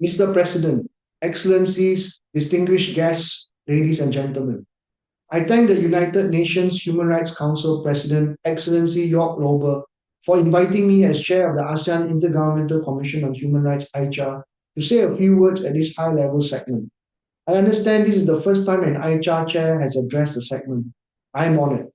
Mr. President, Excellencies, distinguished guests, ladies and gentlemen, I thank the United Nations Human Rights Council President, Excellency York Lober, for inviting me as chair of the ASEAN Intergovernmental Commission on Human Rights, AICHR, to say a few words at this high-level segment. I understand this is the first time an AICHR chair has addressed the segment. I am honored.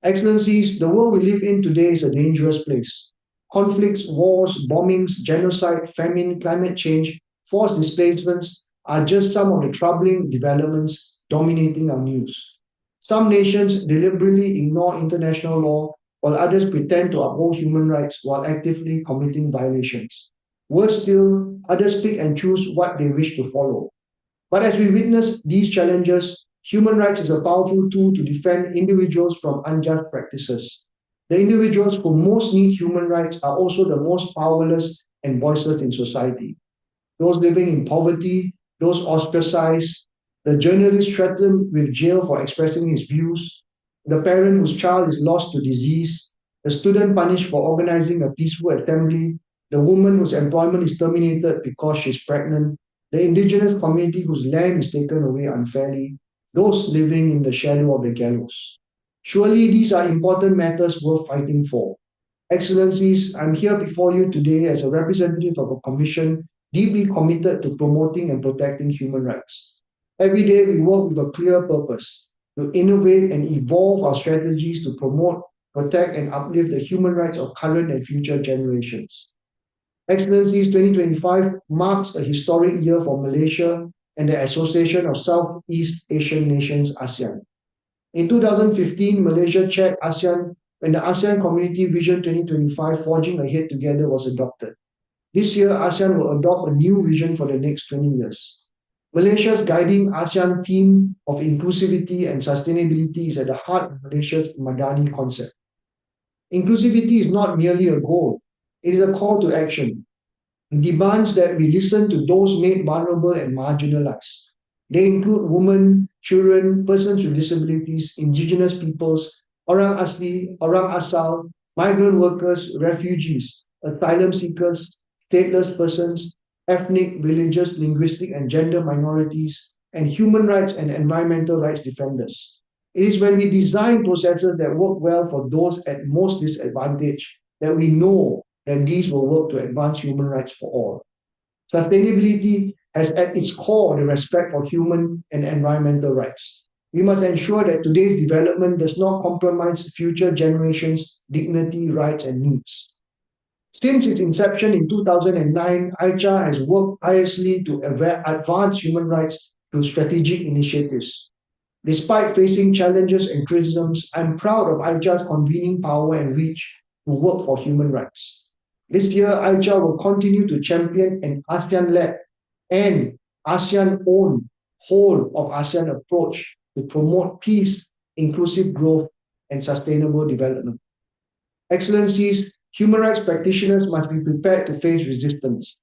Excellencies, the world we live in today is a dangerous place. Conflicts, wars, bombings, genocide, famine, climate change, forced displacements are just some of the troubling developments dominating our news. Some nations deliberately ignore international law, while others pretend to uphold human rights while actively committing violations. Worse still, others pick and choose what they wish to follow. But as we witness these challenges, human rights is a powerful tool to defend individuals from unjust practices. The individuals who most need human rights are also the most powerless and voiceless in society. Those living in poverty, those ostracized, the journalist threatened with jail for expressing his views, the parent whose child is lost to disease, the student punished for organizing a peaceful assembly, the woman whose employment is terminated because she's pregnant, the indigenous community whose land is taken away unfairly, those living in the shadow of the gallows. Surely these are important matters worth fighting for. Excellencies, I'm here before you today as a representative of a commission deeply committed to promoting and protecting human rights. Every day we work with a clear purpose to innovate and evolve our strategies to promote, protect, and uplift the human rights of current and future generations. Excellencies, 2025 marks a historic year for Malaysia and the Association of Southeast Asian Nations, ASEAN. In 2015, Malaysia chaired ASEAN when the ASEAN Community Vision 2025 Forging Ahead Together was adopted. This year, ASEAN will adopt a new vision for the next 20 years. Malaysia's guiding ASEAN theme of inclusivity and sustainability is at the heart of Malaysia's Madani concept. Inclusivity is not merely a goal, it is a call to action. It demands that we listen to those made vulnerable and marginalized. They include women, children, persons with disabilities, indigenous peoples, orang asli, orang asal, migrant workers, refugees, asylum seekers, stateless persons, ethnic, religious, linguistic, and gender minorities, and human rights and environmental rights defenders. It is when we design processes that work well for those at most disadvantaged that we know that these will work to advance human rights for all. Sustainability has at its core the respect for human and environmental rights. We must ensure that today's development does not compromise future generations' dignity, rights, and needs. Since its inception in 2009, AICHR has worked tirelessly to advance human rights through strategic initiatives. Despite facing challenges and criticisms, I'm proud of AICHR's convening power and reach to work for human rights. This year, AICHR will continue to champion an ASEAN-led and ASEAN-owned whole of ASEAN approach to promote peace, inclusive growth, and sustainable development. Excellencies, human rights practitioners must be prepared to face resistance.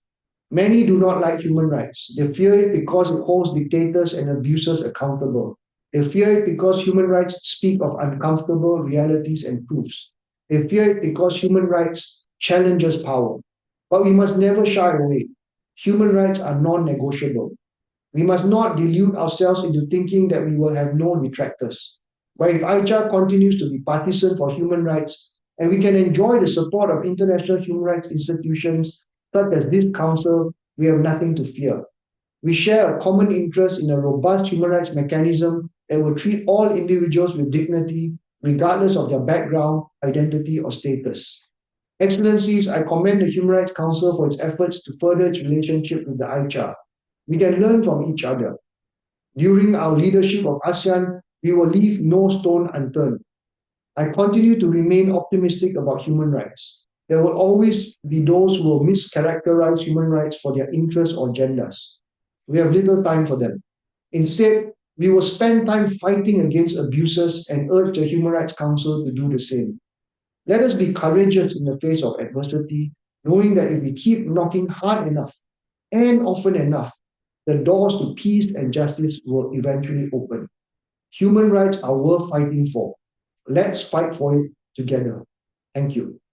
Many do not like human rights. They fear it because it holds dictators and abusers accountable. They fear it because human rights speak of uncomfortable realities and proofs. They fear it because human rights challenges power. But we must never shy away. Human rights are non-negotiable. We must not delude ourselves into thinking that we will have no detractors. But if AICHR continues to be partisan for human rights, and we can enjoy the support of international human rights institutions such as this Council, we have nothing to fear. We share a common interest in a robust human rights mechanism that will treat all individuals with dignity, regardless of their background, identity, or status. Excellencies, I commend the Human Rights Council for its efforts to further its relationship with the AICHR. We can learn from each other. During our leadership of ASEAN, we will leave no stone unturned. I continue to remain optimistic about human rights. There will always be those who will mischaracterize human rights for their interests or agendas. We have little time for them. Instead, we will spend time fighting against abuses and urge the Human Rights Council to do the same. Let us be courageous in the face of adversity, knowing that if we keep knocking hard enough and often enough, the doors to peace and justice will eventually open. Human rights are worth fighting for. Let's fight for it together. Thank you.